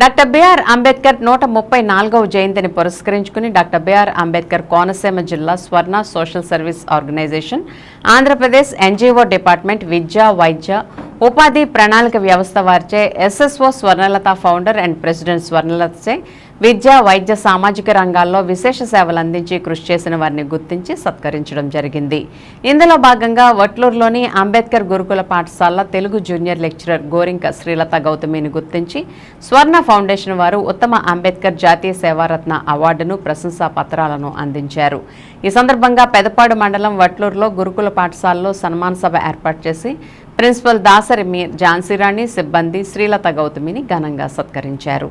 Doctor BR Ambedkar 134వ జయంతిని పురస్కరించుకుని doctor BR Ambedkar Konaseema జిల్లా Swarna social service organisation, Andhra Pradesh NGO department, విద్య, వైద్య, ఉపాధి ప్రణాళిక వ్యవస్థ వారిచే SSO Swarnalatha founder and president స్వర్ణలతచే విద్య, వైద్య, సామాజిక రంగాల్లో విశేష సేవలు అందించి కృషి చేసిన వారిని గుర్తించి సత్కరించడం జరిగింది. ఇందులో భాగంగా వట్లూరులోని అంబేద్కర్ గురుకుల పాఠశాల తెలుగు జూనియర్ లెక్చరర్ గోరింక శ్రీలత గౌతమిని గుర్తించి స్వర్ణ ఫౌండేషన్ వారు ఉత్తమ అంబేద్కర్ జాతీయ సేవారత్న అవార్డును, ప్రశంసా పత్రాలను అందించారు. ఈ సందర్భంగా పెదపాడు మండలం వట్లూరులో గురుకుల పాఠశాలలో సన్మాన సభ ఏర్పాటు చేసి ప్రిన్సిపల్ దాసరి మీర్ ఝాన్సీరాణి, సిబ్బంది శ్రీలత గౌతమిని ఘనంగా సత్కరించారు.